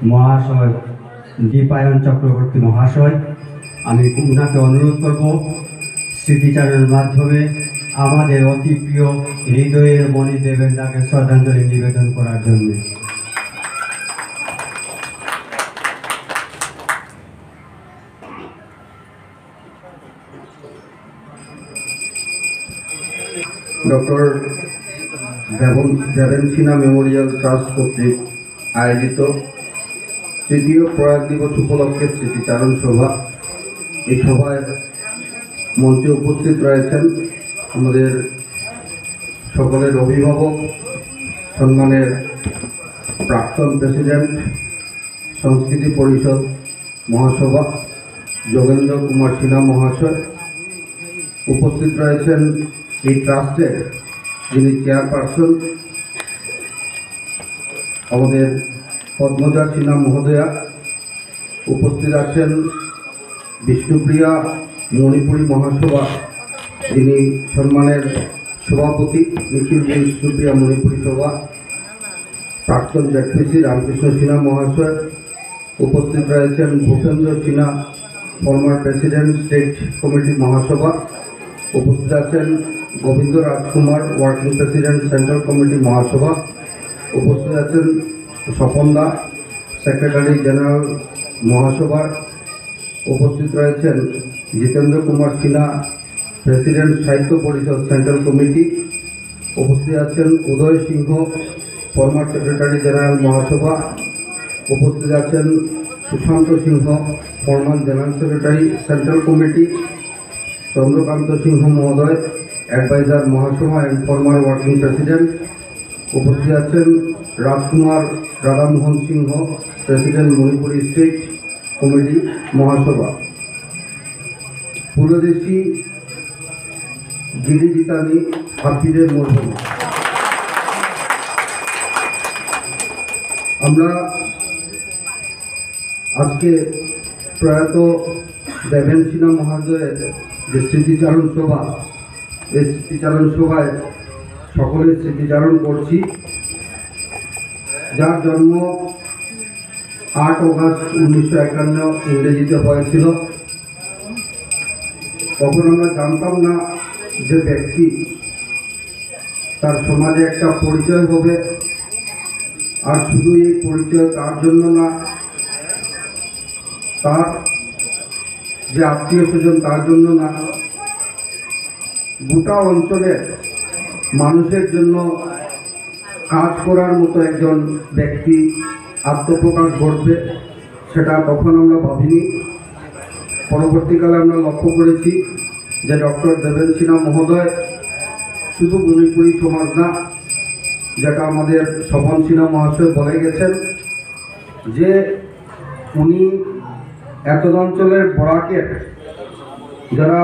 মহাশয় দীপায়ন চক্রবর্তী মহাশয়, আমি ওনাকে অনুরোধ করব স্মৃতিচারণের মাধ্যমে আমাদের অতি প্রিয় হৃদয়ের মণি দেবেন্দ্রকে শ্রদ্ধাঞ্জলি নিবেদন করার জন্য। ডক্টর দেবেন সিনহা মেমোরিয়াল ট্রাস্ট কর্তৃক আয়োজিত তৃতীয় প্রয়াগ দিবস উপলক্ষে স্মৃতিচারণ সভা। এই সভায় মঞ্চে উপস্থিত রয়েছেন আমাদের সকলের অভিভাবক, সম্মানের প্রাক্তন প্রেসিডেন্ট সংস্কৃতি পরিষদ মহাসভা যোগেন্দ্র কুমার সিনহা মহাশয়। উপস্থিত রয়েছেন এই ট্রাস্টের যিনি চেয়ারপারসন আমাদের পদ্মজা সিনহা মহোদয়া। উপস্থিত আছেন বিষ্ণুপ্রিয়া মণিপুরী মহাসভা যিনি সম্মানের সভাপতি নিখিল বিষ্ণুপ্রিয়া মণিপুরী সভা। প্রাক্তন জেডপিসি রামকৃষ্ণ সিনহা মহাশয়। উপস্থিত রয়েছেন Bhupendra Sinha former president state committee Mahasabha. উপস্থিত আছেন Gobinda Rajkumar working president central committee Mahasabha. উপস্থিত আছেন স্বপন দা সেক্রেটারি জেনারেল মহাসভার। উপস্থিত রয়েছেন জিতেন্দ্র কুমার সিনহা প্রেসিডেন্ট সাহিত্য পরিষদ সেন্ট্রাল কমিটি। উপস্থিত আছেন Uday Singh former secretary general Mahasabha. উপস্থিত আছেন Sushanta Singh former general secretary central committee. Chandrakanta Singh মহোদয় adviser Mahasabha and former working president. উপস্থিত আছেন Rajkumar Radhamohan Singh president Manipuri state committee Mahasabha. পুরদেশী গিরিজিতানি হাফিজের মরহুম। আমরা আজকে প্রয়াত দেবেন সিনহা মহাশয়ের যে স্মৃতিচারণ সভা, এই স্মৃতিচারণ সভায় সকলের স্মৃতিচারণ করছি। যার জন্ম 8 অগাস্ট 1951 ইংরেজিতে হয়েছিল। তখন আমরা জানতাম না যে ব্যক্তি তার সমাজে একটা পরিচয় হবে, আর শুধু এই পরিচয় তার জন্য না, তার যে আত্মীয় স্বজন তার জন্য না, গোটা অঞ্চলের মানুষের জন্য কাজ করার মতো একজন ব্যক্তি আত্মপ্রকাশ ঘটবে, সেটা তখন আমরা ভাবিনি। পরবর্তীকালে আমরা লক্ষ্য করেছি যে ডক্টর দেবেন সিনহা মহোদয় শুধু মণিপুরী সমাজ না, যেটা আমাদের স্বপন সিনহা মহাশয় বলে গেছেন, যে উনি এত অঞ্চলের বরাকের যারা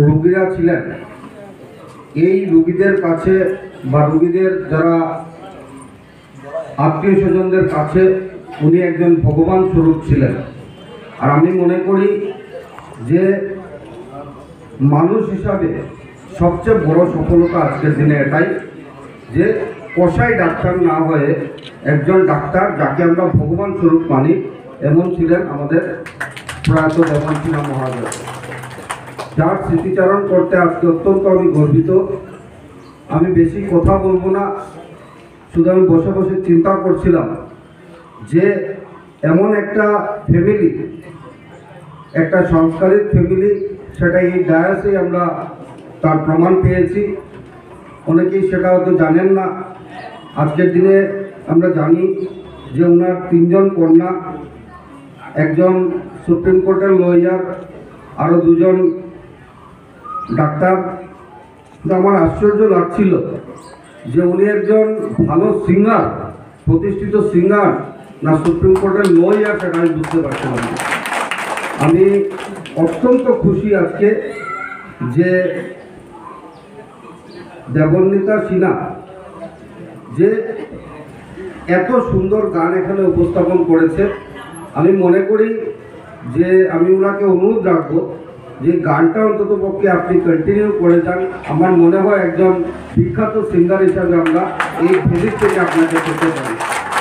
রোগীরা ছিলেন, এই রোগীদের কাছে বা রোগীদের যারা আত্মীয় স্বজনদের কাছে উনি একজন ভগবান স্বরূপ ছিলেন। আর আমি মনে করি যে মানুষ হিসাবে সবচেয়ে বড় সফলতা আজকের দিনে এটাই যে কসাই ডাক্তার না হয়ে একজন ডাক্তার যাকে আমরা ভগবান স্বরূপ মানি, এমন ছিলেন আমাদের প্রয়াত দেবেন সিনহা মহাশয়, যার স্মৃতিচারণ করতে আজকে অত্যন্ত আমি গর্বিত। আমি বেশি কথা বলবো না, শুধু আমি বসে বসে চিন্তা করছিলাম যে এমন একটা ফ্যামিলি, একটা সংস্কারিত ফ্যামিলি, সেটা এই ডায়াসে আমরা তার প্রমাণ পেয়েছি। অনেকেই সেটা হয়তো জানেন না। আজকের দিনে আমরা জানি যে ওনার 3 জন কন্যা, একজন সুপ্রিম কোর্টের লয়ার, আরও 2 জন ডাক্তার। কিন্তু আমার আশ্চর্য লাগছিল যে উনি একজন ভালো সিঙ্গার, প্রতিষ্ঠিত সিঙ্গার না সুপ্রিম কোর্টের লয়ার, সেটা আমি বুঝতে পারছিলাম না। আমি অত্যন্ত খুশি আজকে যে দেবন্বিতা সিনহা যে এত সুন্দর গান এখানে উপস্থাপন করেছে। আমি মনে করি যে আমি ওনাকে অনুরোধ রাখবো যে গানটা অন্তত পক্ষে আপনি কন্টিনিউ করে যান। আমার মনে হয় একজন বিখ্যাত সিঙ্গার হিসাবে আমরা এই ভিজিট থেকে আপনাকে করতে পারি।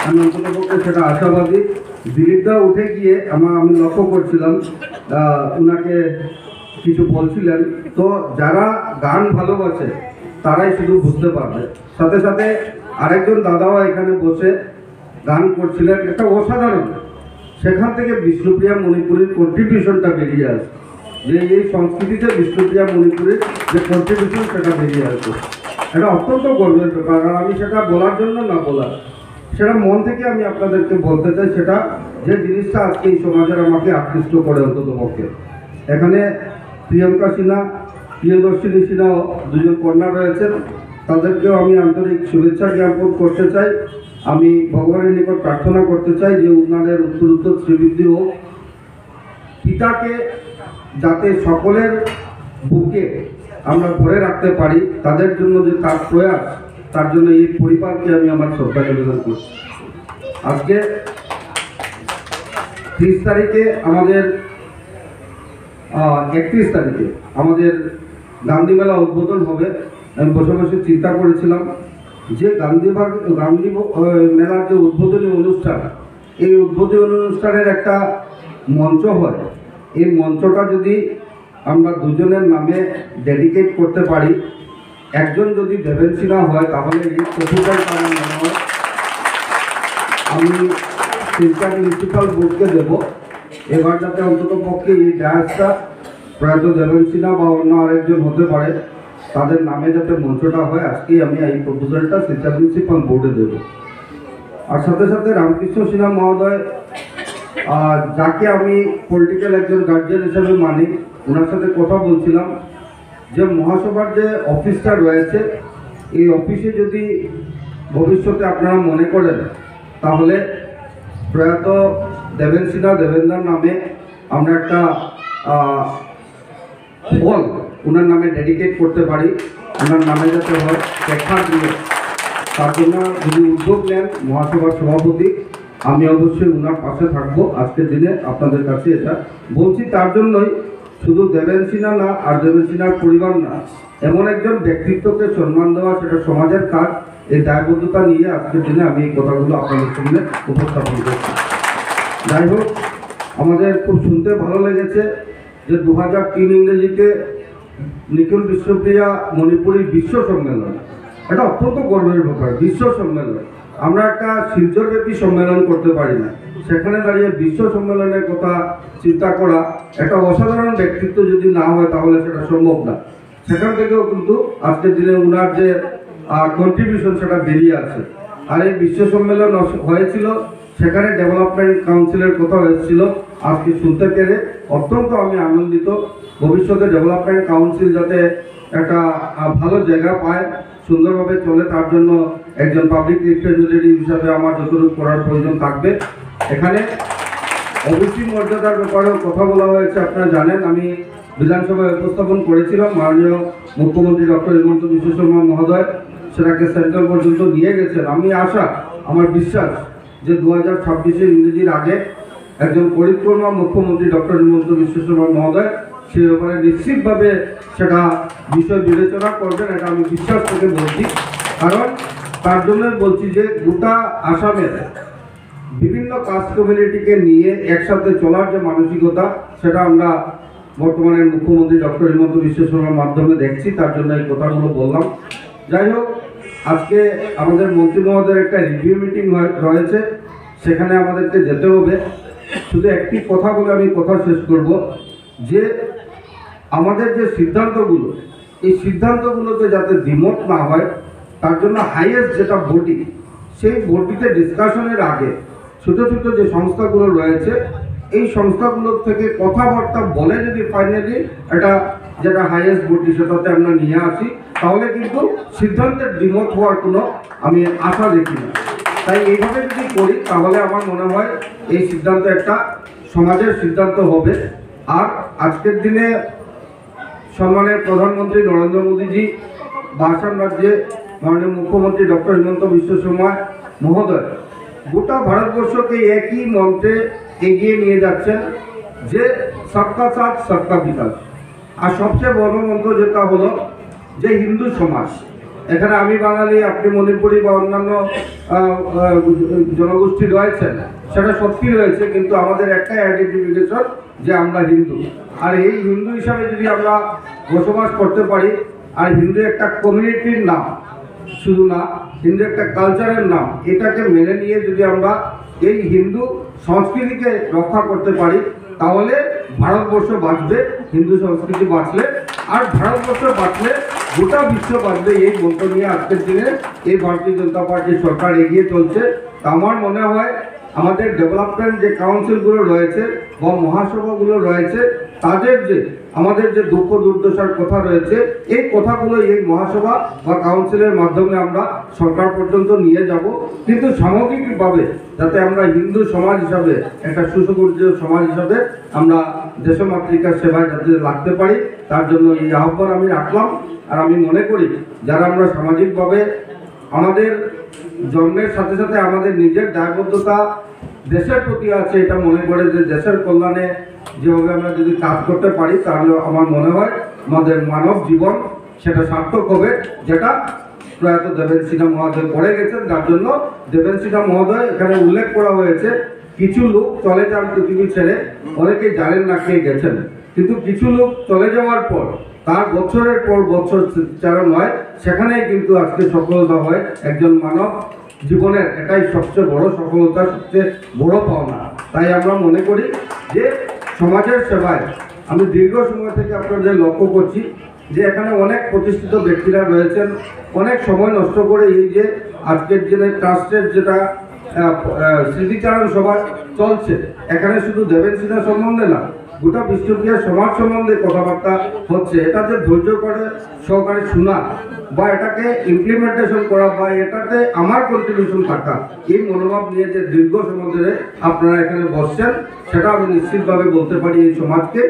আমি অন্ততপক্ষে সেটা আশাবাদী। দিলীপদা উঠে গিয়ে আমি লক্ষ্য করছিলাম ওনাকে কিছু বলছিলেন, তো যারা গান ভালোবাসে তারাই শুধু বুঝতে পারবে। সাথে সাথে আরেকজন দাদাও এখানে বসে গান করছিলেন, একটা অসাধারণ, সেখান থেকে বিষ্ণুপ্রিয়া মণিপুরের কন্ট্রিবিউশনটা বেরিয়ে আসে, যে এই সংস্কৃতিতে বিষ্ণুপ্রিয়া মণিপুরের যে কন্ট্রিবিউশন সেটা বেরিয়ে আসে। এটা অত্যন্ত গর্বের ব্যাপার। আর আমি সেটা বলার জন্য না বলার, সেটা মন থেকে আমি আপনাদেরকে বলতে চাই, সেটা যে জিনিসটা আজকে এই সমাজের আমাকে আকৃষ্ট করে অন্তত পক্ষে। এখানে প্রিয়ঙ্কা সিনহা, প্রিয়দর্শিনী সিনহাও দুজন কন্যা রয়েছেন, তাদেরকেও আমি আন্তরিক শুভেচ্ছা জ্ঞাপন করতে চাই। আমি ভগবানের নিকট প্রার্থনা করতে চাই যে উনাদের উত্তরোত্তর শ্রীবৃদ্ধি হোক, পিতাকে যাতে সকলের বুকে আমরা ধরে রাখতে পারি, তাদের জন্য যে তার প্রয়াস, তার জন্য এই পরিবারকে আমি আমার শ্রদ্ধা নিবেদন করছি। আজকে 30 তারিখে আমাদের 31 তারিখে আমাদের গান্ধী মেলা উদ্বোধন হবে। আমি বসে বসে চিন্তা করেছিলাম যে গান্ধী মেলার যে উদ্বোধনী অনুষ্ঠান, এই উদ্বোধনী অনুষ্ঠানের একটা মঞ্চ হয়, এই মঞ্চটা যদি আমরা দুজনের নামে ডেডিকেট করতে পারি, একজন যদি দেবেন সিনহা হয়, তাহলে এই প্রতিটাই আমার মনে হয় আমি শিলচর মিউনিসিপ্যাল বোর্ডকে দেব। এবার যাতে অন্তত পক্ষে এই ডায়াসটা প্রয়াত দেবেন সিনহা বা অন্য আরেকজন হতে পারে, তাদের নামে যাতে মঞ্চটা হয়, আজকেই আমি এই প্রপোজালটা শিলচর মিউনিসিপ্যাল বোর্ডে দেব। আর সাথে সাথে রামকৃষ্ণ সিনহা মহোদয়, যাকে আমি পলিটিক্যাল একজন গার্জিয়ান হিসেবে মানি, ওনার সাথে কথা বলছিলাম যে মহাসভার যে অফিসটা রয়েছে, এই অফিসে যদি ভবিষ্যতে আপনারা মনে করেন, তাহলে প্রয়াত দেবেন সিনহা দেবেন্দ্রার নামে আমরা একটা হল ওনার নামে ডেডিকেট করতে পারি, ওনার নামে যাতে হয় প্রেক্ষাগৃহ, তার জন্য যদি উদ্যোগ নেন মহাসভার সভাপতি, আমি অবশ্যই ওনার পাশে থাকবো। আজকের দিনে আপনাদের কাছে এটা বলছি তার জন্যই, শুধু দেবেন সিনহা না আর দেবেন সিনহার পরিবার না, এমন একজন ব্যক্তিত্বকে সম্মান দেওয়া সেটা সমাজের কাজ। এই দায়বদ্ধতা নিয়ে আজকের দিনে আমি এই কথাগুলো আপনাদের সামনে উপস্থাপন করছি। যাই হোক, আমাদের খুব শুনতে ভালো লেগেছে যে 2003 ইংরেজিতে নিখিল বিষ্ণুপ্রিয়া মণিপুরী বিশ্ব সম্মেলন, এটা অত্যন্ত গর্বের ব্যাপার। বিশ্ব সম্মেলন, আমরা একটা শিলচরব্যাপী সম্মেলন করতে পারি না, সেখানে দাঁড়িয়ে বিশ্ব সম্মেলনের কথা চিন্তা করা, একটা অসাধারণ ব্যক্তিত্ব যদি না হয় তাহলে সেটা সম্ভব না। সেখান থেকেও কিন্তু আজকের দিনে ওনার যে কন্ট্রিবিউশন সেটা বেরিয়ে আছে। আর এই বিশ্ব সম্মেলন হয়েছিল, সেখানে ডেভেলপমেন্ট কাউন্সিলের কথা হয়েছিল, আজকে শুনতে পেরে অত্যন্ত আমি আনন্দিত। ভবিষ্যতে ডেভেলপমেন্ট কাউন্সিল যাতে একটা ভালো জায়গা পায়, সুন্দরভাবে চলে, তার জন্য একজন পাবলিক রিপ্রেজেন্টেটিভ হিসাবে আমার যতটুকু করার প্রয়োজন থাকবে। এখানে ওবিসি মর্যাদার ব্যাপারেও কথা বলা হয়েছে, আপনারা জানেন আমি বিধানসভায় উপস্থাপন করেছিলাম, মাননীয় মুখ্যমন্ত্রী ডক্টর হিমন্ত বিশ্ব শর্মা মহোদয় সেটাকে সেন্ট্রাল পর্যন্ত নিয়ে গেছেন। আমি আশা, আমার বিশ্বাস যে 2026 ইংরেজির আগে একজন পরিক্রমা মুখ্যমন্ত্রী ডক্টর হিমন্ত বিশ্ব শর্মা মহোদয় সে ব্যাপারে নিশ্চিতভাবে সেটা বিষয় বিবেচনা করবেন, এটা আমি বিশ্বাস থেকে বলছি। কারণ তার জন্য বলছি যে গোটা আসামের বিভিন্ন কাস্ট কমিউনিটিকে নিয়ে একসাথে চলার যে মানসিকতা, সেটা আমরা বর্তমানে মুখ্যমন্ত্রী ডক্টর হিমন্ত বিশ্ব শর্মার মাধ্যমে দেখছি, তার জন্য এই কথাগুলো বললাম। যাই হোক, আজকে আমাদের মন্ত্রী মহোদয়ের একটা রিভিউ মিটিং রয়েছে, সেখানে আমাদেরকে যেতে হবে। শুধু একটি কথা বলে আমি কথা শেষ করব যে আমাদের যে সিদ্ধান্তগুলো, এই সিদ্ধান্তগুলোতে যাতে দ্বিমত না হয়, তার জন্য হাইয়েস্ট যেটা বডি, সেই বডিতে ডিসকাশনের আগে ছোট ছোট যে সংস্থাগুলো রয়েছে, এই সংস্থাগুলোর থেকে কথাবার্তা বলে যদি ফাইনালি এটা যেটা হাইয়েস্ট বডি সেটাতে আমরা নিয়ে আসি, তাহলে কিন্তু সিদ্ধান্তের দ্বিমত হওয়ার কোনো আমি আশা দেখি না। তাই এইভাবে যদি করি তাহলে আমার মনে হয় এই সিদ্ধান্ত একটা সমাজের সিদ্ধান্ত হবে। আর আজকের দিনে সম্মানের প্রধানমন্ত্রী নরেন্দ্র মোদীজি বা আসাম রাজ্যে মাননীয় মুখ্যমন্ত্রী ডক্টর হিমন্ত বিশ্ব শর্মা মহোদয় গোটা ভারতবর্ষকে একই মন্ত্রে এগিয়ে নিয়ে যাচ্ছেন যে সবকা সাথ সবকা বিকাশ। আর সবচেয়ে বড় মন্ত্র যেটা হলো যে হিন্দু সমাজ, এখানে আমি বাঙালি, আপনি মণিপুরি বা অন্যান্য জনগোষ্ঠী রয়েছেন, সেটা সত্যি রয়েছে, কিন্তু আমাদের একটাই আইডেন্টিফিকেশন যে আমরা হিন্দু। আর এই হিন্দু হিসাবে যদি আমরা বসবাস করতে পারি, আর হিন্দু একটা কমিউনিটির নাম শুধু না, হিন্দু একটা কালচারের নাম, এটাকে মেনে নিয়ে যদি আমরা এই হিন্দু সংস্কৃতিকে রক্ষা করতে পারি, তাহলে ভারতবর্ষ বাঁচবে। হিন্দু সংস্কৃতি বাঁচলে আর ভারতবর্ষ বাঁচলে গোটা বিশ্ব বাঁচবে। এই মন্ত্র নিয়ে আজকের দিনে এই ভারতীয় জনতা পার্টির সরকার এগিয়ে চলছে। তা আমার মনে হয় আমাদের ডেভেলপমেন্ট যে কাউন্সিলগুলো রয়েছে বা মহাসভাগুলো রয়েছে, তাদের যে আমাদের যে দুঃখ দুর্দশার কথা রয়েছে, এই কথাগুলো এই মহাসভা বা কাউন্সিলের মাধ্যমে আমরা সরকার পর্যন্ত নিয়ে যাব। কিন্তু সামগ্রিকভাবে যাতে আমরা হিন্দু সমাজ হিসাবে, একটা সুসংগঠিত সমাজ হিসাবে আমরা দেশমাতৃকার সেবায় যাতে লাগতে পারি, তার জন্য এই আহ্বান আমি রাখলাম। আর আমি মনে করি যারা আমরা সামাজিকভাবে আমাদের জন্মের সাথে সাথে আমাদের নিজের দায়বদ্ধতা দেশের প্রতি আছে, এটা মনে করে যে দেশের কল্যাণে যেভাবে আমরা যদি কাজ করতে পারি, তাহলে আমার মনে হয় আমাদের মানব জীবন সেটা সার্থক হবে, যেটা প্রয়াত দেবেন সিনহা মহোদয় করে গেছেন। যার জন্য দেবেন সিনহা মহোদয় এখানে উল্লেখ করা হয়েছে, কিছু লোক চলে যান পৃথিবী ছেড়ে, অনেকেই জানেন না কে গেছেন, কিন্তু কিছু লোক চলে যাওয়ার পর তার বছরের পর বছর স্মৃতিচারণ হয়, সেখানেই কিন্তু আজকে সফলতা হয় একজন মানব জীবনের। এটাই সবচেয়ে বড় সফলতা, সবচেয়ে বড় পাওনা। তাই আমরা মনে করি যে সমাজের সেবায় আমি দীর্ঘ সময় থেকে আপনাদের লক্ষ্য করছি যে এখানে অনেক প্রতিষ্ঠিত ব্যক্তিরা রয়েছেন, অনেক সময় নষ্ট করে এই যে আজকের দিনে ট্রাস্টের যেটা স্মৃতিচারণ সভা চলছে, এখানে শুধু দেবেন সিনহা সম্বন্ধে না, গোটা বিষ্ণুপ্রিয়া সমাজ সম্বন্ধে কথাবার্তা হচ্ছে। এটাতে ধৈর্য করে সহকারে শোনা বা এটাকে ইমপ্লিমেন্টেশন করা বা এটাতে আমার কন্ট্রিবিউশন থাকা, এই মনোভাব নিয়ে যে দীর্ঘ সময় ধরে আপনারা এখানে বসছেন, সেটা আমি নিশ্চিতভাবে বলতে পারি এই সমাজকে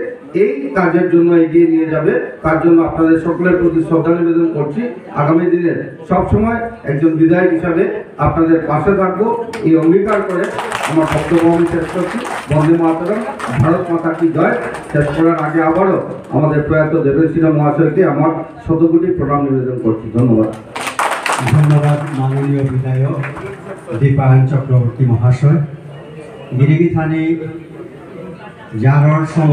এই কাজের জন্য এগিয়ে নিয়ে যাবে। তার জন্য আপনাদের সকলের প্রতি শ্রদ্ধা নিবেদন করছি। আগামী দিনে সবসময় একজন বিধায়ক হিসাবে আপনাদের পাশে থাকবো, এই অঙ্গীকার করে আমার বক্তব্য আমি শেষ করছি। বন্দে মাতরম, ভারত মাতা কি জয়। শেষ করার আগে আবারও আমাদের প্রয়াত দেবেন সিনহা মহাশয়কে আমার শতকোটি প্রণাম নিবেদন করছি। ধন্যবাদ। ধন্যবাদ মাননীয় বিধায়ক দীপায়ন চক্রবর্তী মহাশয়। গিরিগি থানে যাওয়ার সময়